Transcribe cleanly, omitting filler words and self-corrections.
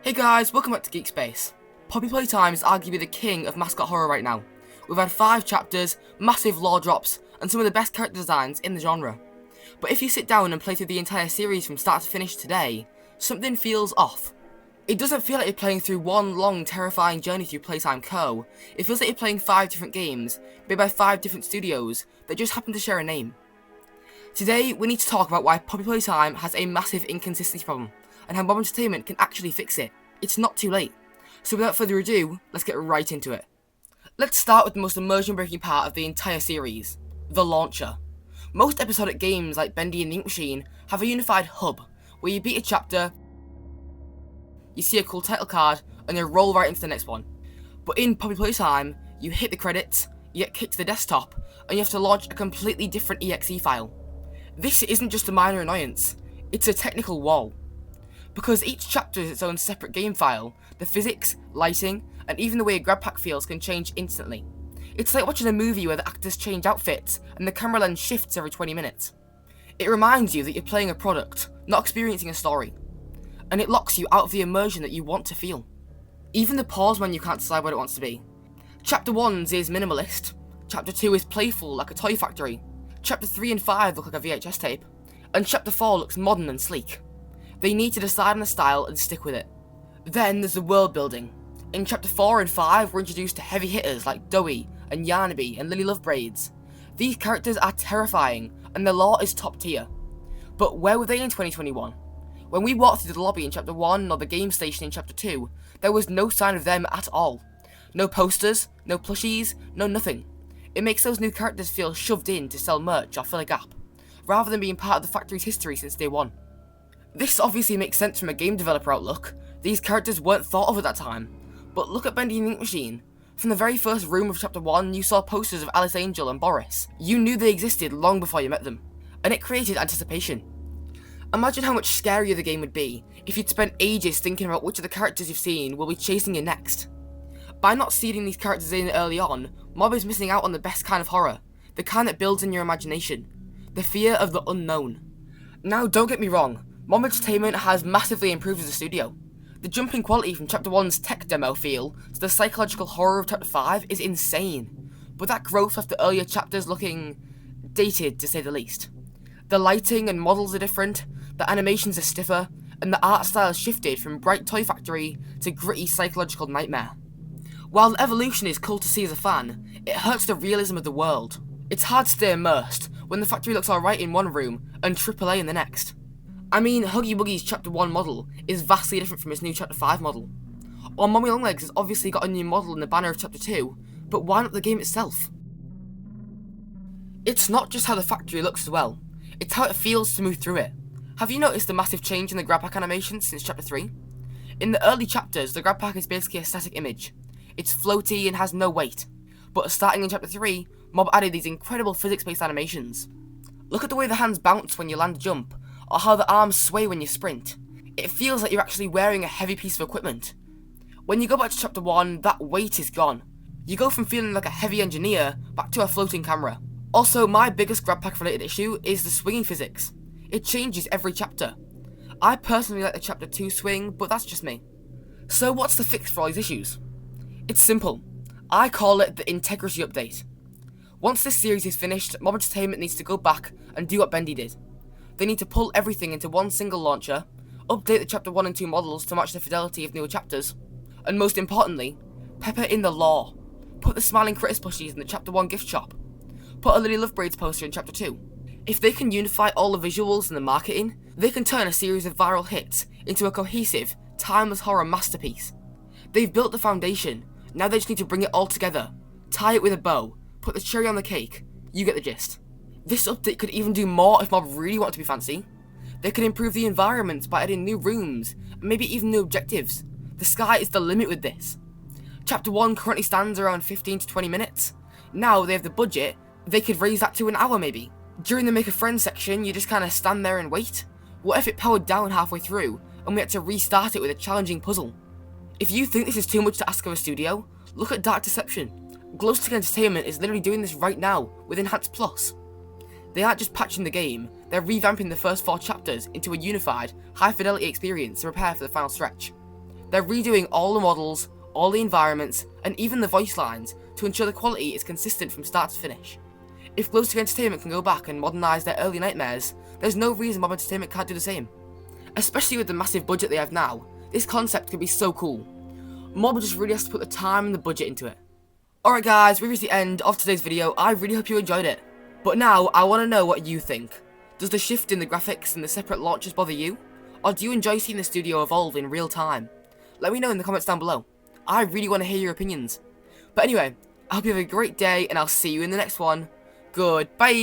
Hey guys, welcome back to Geek Space. Poppy Playtime is arguably the king of mascot horror right now. We've had 5 chapters, massive lore drops, and some of the best character designs in the genre. But if you sit down and play through the entire series from start to finish today, something feels off. It doesn't feel like you're playing through one long, terrifying journey through Playtime Co. It feels like you're playing 5 different games, made by 5 different studios, that just happen to share a name. Today, we need to talk about why Poppy Playtime has a massive inconsistency problem, and how Mob Entertainment can actually fix it. It's not too late. So without further ado, let's get right into it. Let's start with the most immersion-breaking part of the entire series, the launcher. Most episodic games like Bendy and the Ink Machine have a unified hub, where you beat a chapter, you see a cool title card, and you roll right into the next one. But in Poppy Playtime, you hit the credits, you get kicked to the desktop, and you have to launch a completely different exe file. This isn't just a minor annoyance, it's a technical wall. Because each chapter is its own separate game file, the physics, lighting, and even the way a grab pack feels can change instantly. It's like watching a movie where the actors change outfits and the camera lens shifts every 20 minutes. It reminds you that you're playing a product, not experiencing a story. And it locks you out of the immersion that you want to feel. Even the pause menu can't decide what it wants to be. Chapter 1 is minimalist, Chapter 2 is playful like a toy factory, Chapter 3 and 5 look like a VHS tape, and Chapter 4 looks modern and sleek. They need to decide on a style and stick with it. Then there's the world building. In Chapter 4 and 5 we're introduced to heavy hitters like Doey and Yarnaby and Lily Lovebraids. These characters are terrifying and the lore is top tier. But where were they in 2021? When we walked through the lobby in Chapter 1 or the game station in Chapter 2, there was no sign of them at all. No posters, no plushies, no nothing. It makes those new characters feel shoved in to sell merch or fill a gap, rather than being part of the factory's history since day one. This obviously makes sense from a game developer outlook. These characters weren't thought of at that time. But look at Bendy and the Ink Machine. From the very first room of Chapter 1, you saw posters of Alice Angel and Boris. You knew they existed long before you met them, and it created anticipation. Imagine how much scarier the game would be if you'd spent ages thinking about which of the characters you've seen will be chasing you next. By not seeding these characters in early on, Mob is missing out on the best kind of horror, the kind that builds in your imagination, the fear of the unknown. Now don't get me wrong, Mob Entertainment has massively improved as a studio. The jump in quality from Chapter 1's tech demo feel to the psychological horror of Chapter 5 is insane, but that growth left the earlier chapters looking dated to say the least. The lighting and models are different, the animations are stiffer, and the art style shifted from bright toy factory to gritty psychological nightmare. While the evolution is cool to see as a fan, it hurts the realism of the world. It's hard to stay immersed when the factory looks alright in one room and AAA in the next. I mean, Huggy Wuggy's Chapter 1 model is vastly different from his new Chapter 5 model. While Mommy Longlegs has obviously got a new model in the banner of Chapter 2, but why not the game itself? It's not just how the factory looks as well, it's how it feels to move through it. Have you noticed the massive change in the grab pack animation since Chapter 3? In the early chapters, the grab pack is basically a static image. It's floaty and has no weight. But starting in Chapter 3, Mob added these incredible physics-based animations. Look at the way the hands bounce when you land a jump, or how the arms sway when you sprint. It feels like you're actually wearing a heavy piece of equipment. When you go back to Chapter 1, that weight is gone. You go from feeling like a heavy engineer back to a floating camera. Also, my biggest grab pack related issue is the swinging physics. It changes every chapter. I personally like the Chapter 2 swing, but that's just me. So what's the fix for all these issues? It's simple. I call it the integrity update. Once this series is finished, Mob Entertainment needs to go back and do what Bendy did. They need to pull everything into one single launcher, update the Chapter 1 and 2 models to match the fidelity of newer chapters, and most importantly, pepper in the lore. Put the Smiling Critters plushies in the Chapter 1 gift shop. Put a Lily Lovebraids poster in Chapter 2. If they can unify all the visuals and the marketing, they can turn a series of viral hits into a cohesive, timeless horror masterpiece. They've built the foundation, now they just need to bring it all together, tie it with a bow, put the cherry on the cake, you get the gist. This update could even do more if Mob really want to be fancy. They could improve the environments by adding new rooms, and maybe even new objectives. The sky is the limit with this. Chapter 1 currently stands around 15 to 20 minutes. Now they have the budget, they could raise that to an hour maybe. During the make a friend section, you just kinda stand there and wait. What if it powered down halfway through, and we had to restart it with a challenging puzzle? If you think this is too much to ask of a studio, look at Dark Deception. Glowstick Entertainment is literally doing this right now with Enhanced Plus. They aren't just patching the game, they're revamping the first 4 chapters into a unified, high-fidelity experience to prepare for the final stretch. They're redoing all the models, all the environments, and even the voice lines to ensure the quality is consistent from start to finish. If Glowstick Entertainment can go back and modernise their early nightmares, there's no reason Mob Entertainment can't do the same. Especially with the massive budget they have now, this concept could be so cool. Mob just really has to put the time and the budget into it. Alright guys, we've reached the end of today's video. I really hope you enjoyed it. But now, I want to know what you think. Does the shift in the graphics and the separate launches bother you? Or do you enjoy seeing the studio evolve in real time? Let me know in the comments down below. I really want to hear your opinions. But anyway, I hope you have a great day and I'll see you in the next one. Goodbye!